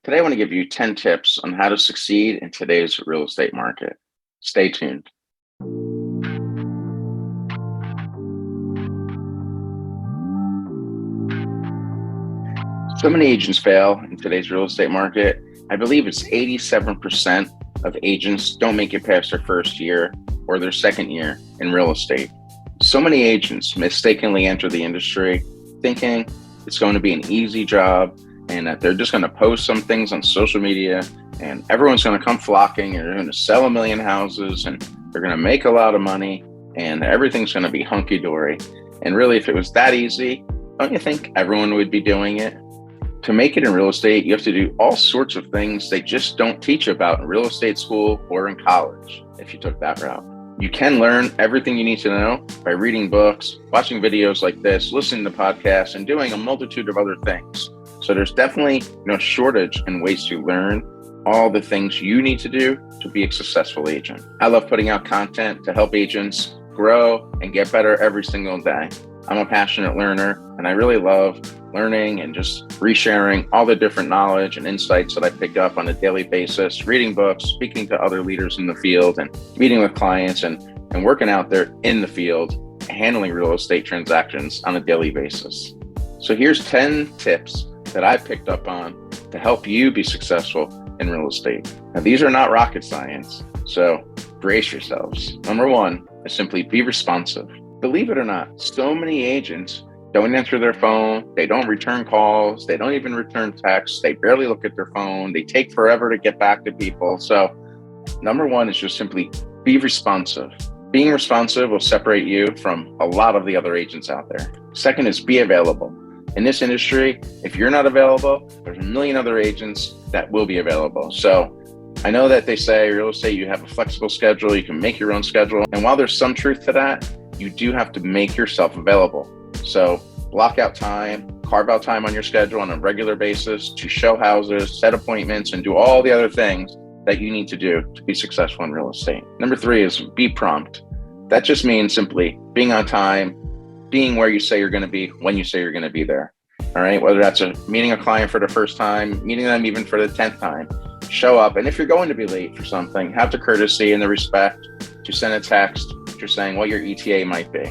Today, I want to give you 10 tips on how to succeed in today's real estate market. Stay tuned. So many agents fail in today's real estate market. I believe it's 87% of agents don't make it past their first year or their second year in real estate. So many agents mistakenly enter the industry thinking it's going to be an easy job and that they're just going to post some things on social media and everyone's going to come flocking and they're going to sell 1 million houses and they're going to make a lot of money and everything's going to be hunky-dory. And really, if it was that easy, don't you think everyone would be doing it? To make it in real estate, you have to do all sorts of things they just don't teach about in real estate school or in college if you took that route. You can learn everything you need to know by reading books, watching videos like this, listening to podcasts, and doing a multitude of other things. So there's definitely no shortage in ways to learn all the things you need to do to be a successful agent. I love putting out content to help agents grow and get better every single day. I'm a passionate learner and I really love learning and just resharing all the different knowledge and insights that I pick up on a daily basis, reading books, speaking to other leaders in the field and meeting with clients and working out there in the field, handling real estate transactions on a daily basis. So here's 10 tips that I picked up on to help you be successful in real estate. Now, these are not rocket science, so brace yourselves. Number one is simply be responsive. Believe it or not, so many agents don't answer their phone, they don't return calls, they don't even return texts, they barely look at their phone, they take forever to get back to people. So number one is just simply be responsive. Being responsive will separate you from a lot of the other agents out there. Second is be available. In this industry, if you're not available, there's 1 million other agents that will be available. So I know that they say real estate, you have a flexible schedule, you can make your own schedule. And while there's some truth to that, you do have to make yourself available. So block out time, carve out time on your schedule on a regular basis to show houses, set appointments, and do all the other things that you need to do to be successful in real estate. Number three is be prompt. That just means simply being on time, being where you say you're going to be, when you say you're going to be there. All right. Whether that's meeting a client for the first time, meeting them even for the 10th time, show up. And if you're going to be late for something, have the courtesy and the respect to send a text just saying what your ETA might be.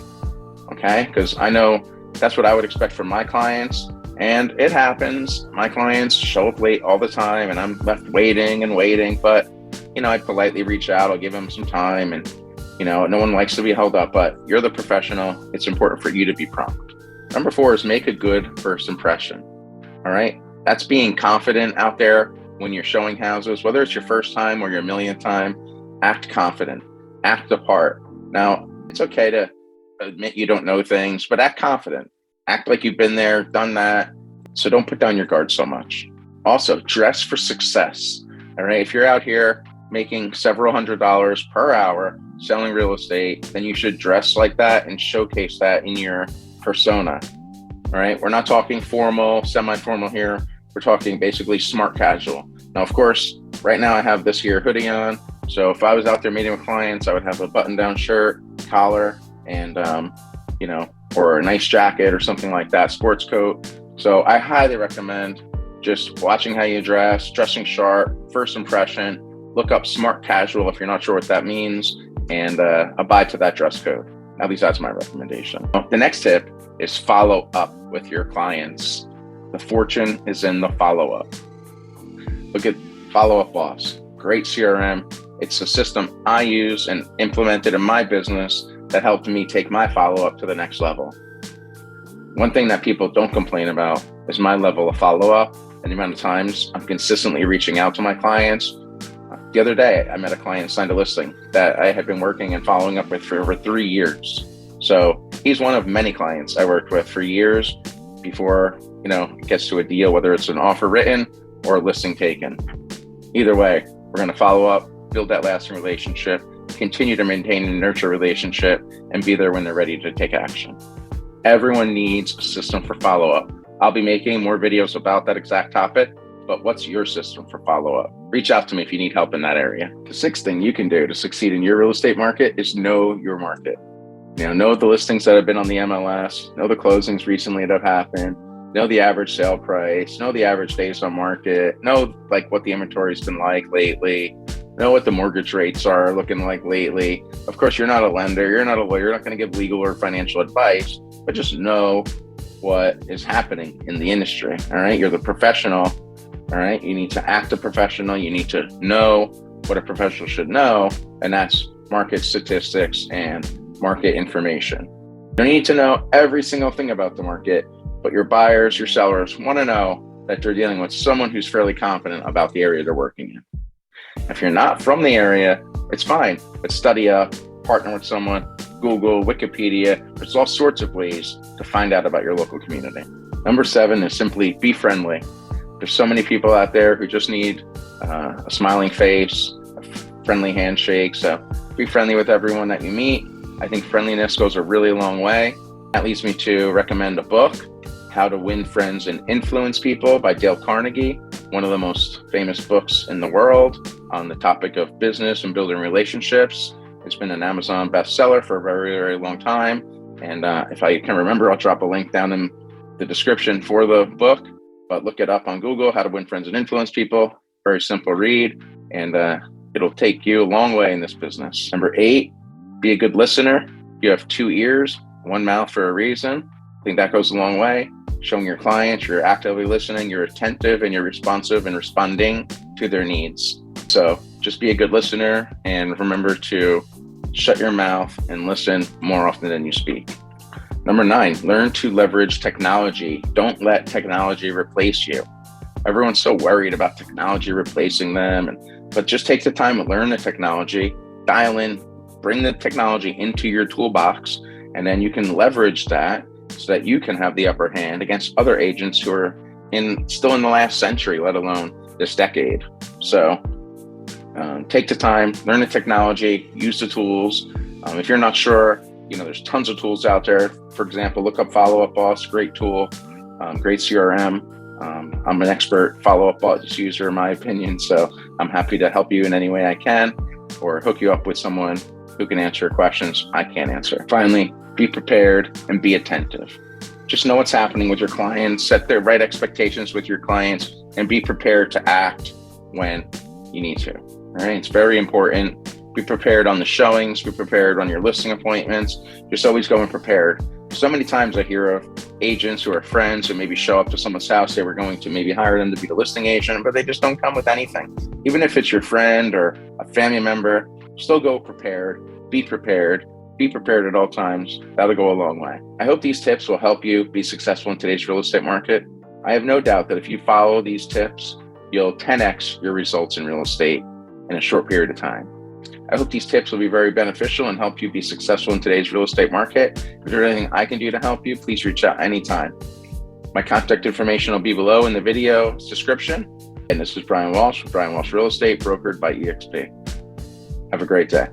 Okay. Because I know that's what I would expect from my clients. And it happens. My clients show up late all the time and I'm left waiting and waiting. But, I politely reach out. I'll give them some time and no one likes to be held up, but you're the professional. It's important for you to be prompt. Number four is make a good first impression. All right. That's being confident out there when you're showing houses, whether it's your first time or your millionth time. Act confident, act the part. Now, it's okay to admit you don't know things, but act confident. Act like you've been there, done that. So don't put down your guard so much. Also, dress for success. All right. If you're out here making several $100s per hour selling real estate, then you should dress like that and showcase that in your persona. All right. We're not talking formal, semi-formal here. We're talking basically smart casual. Now, of course, right now I have this here hoodie on. So if I was out there meeting with clients, I would have a button-down shirt, collar, and, or a nice jacket or something like that, sports coat. So I highly recommend just watching how you dress, dressing sharp, first impression, look up smart casual if you're not sure what that means, and abide to that dress code. At least that's my recommendation. The next tip is follow up with your clients. The fortune is in the follow-up. Look at Follow Up Boss, great CRM. It's a system I use and implemented in my business that helped me take my follow-up to the next level. One thing that people don't complain about is my level of follow-up and the amount of times I'm consistently reaching out to my clients. The other day, I met a client, signed a listing that I had been working and following up with for over 3 years. So he's one of many clients I worked with for years before, it gets to a deal, whether it's an offer written or a listing taken. Either way, we're going to follow up, build that lasting relationship, continue to maintain and nurture a relationship, and be there when they're ready to take action. Everyone needs a system for follow-up. I'll be making more videos about that exact topic, but what's your system for follow-up? Reach out to me if you need help in that area. The sixth thing you can do to succeed in your real estate market is know your market. Know the listings that have been on the MLS, know the closings recently that have happened, know the average sale price, know the average days on market, know like what the inventory's been like lately, know what the mortgage rates are looking like lately. Of course, you're not a lender, you're not a lawyer, you're not going to give legal or financial advice, but just know what is happening in the industry. All right, you're the professional. All right, you need to act a professional. You need to know what a professional should know, and that's market statistics and market information. You don't need to know every single thing about the market, but your buyers, your sellers want to know that they're dealing with someone who's fairly confident about the area they're working in. If you're not from the area, it's fine, but study up, partner with someone, Google, Wikipedia. There's all sorts of ways to find out about your local community. Number 7 is simply be friendly. There's so many people out there who just need a smiling face, a friendly handshake. So be friendly with everyone that you meet. I think friendliness goes a really long way. That leads me to recommend a book, How to Win Friends and Influence People by Dale Carnegie, one of the most famous books in the world on the topic of business and building relationships. It's been an Amazon bestseller for a very, very long time. And if I can remember, I'll drop a link down in the description for the book, but look it up on Google, How to Win Friends and Influence People. Very simple read, and it'll take you a long way in this business. Number 8, be a good listener. You have 2 ears, 1 mouth for a reason. I think that goes a long way. Showing your clients you're actively listening, you're attentive, and you're responsive and responding to their needs. So just be a good listener, and remember to shut your mouth and listen more often than you speak. Number 9, learn to leverage technology. Don't let technology replace you. Everyone's so worried about technology replacing them, but just take the time to learn the technology, dial in, bring the technology into your toolbox, and then you can leverage that so that you can have the upper hand against other agents who are still in the last century, let alone this decade. So take the time, learn the technology, use the tools. If you're not sure, there's tons of tools out there. For example, look up Follow Up Boss, great tool, great CRM. I'm an expert Follow Up Boss user, in my opinion, so I'm happy to help you in any way I can, or hook you up with someone who can answer questions I can't answer. Finally, be prepared and be attentive. Just know what's happening with your clients, set the right expectations with your clients, and be prepared to act when you need to. All right, it's very important. Be prepared on the showings, be prepared on your listing appointments. Just always going prepared. So many times I hear of agents who are friends who maybe show up to someone's house. They were going to maybe hire them to be the listing agent, but they just don't come with anything. Even if it's your friend or a family member, still go prepared, be prepared. Be prepared at all times. That'll go a long way. I hope these tips will help you be successful in today's real estate market. I have no doubt that if you follow these tips, you'll 10x your results in real estate in a short period of time. I hope these tips will be very beneficial and help you be successful in today's real estate market. If there's anything I can do to help you, please reach out anytime. My contact information will be below in the video description. And this is Brian Walsh with Brian Walsh Real Estate, brokered by eXp. Have a great day.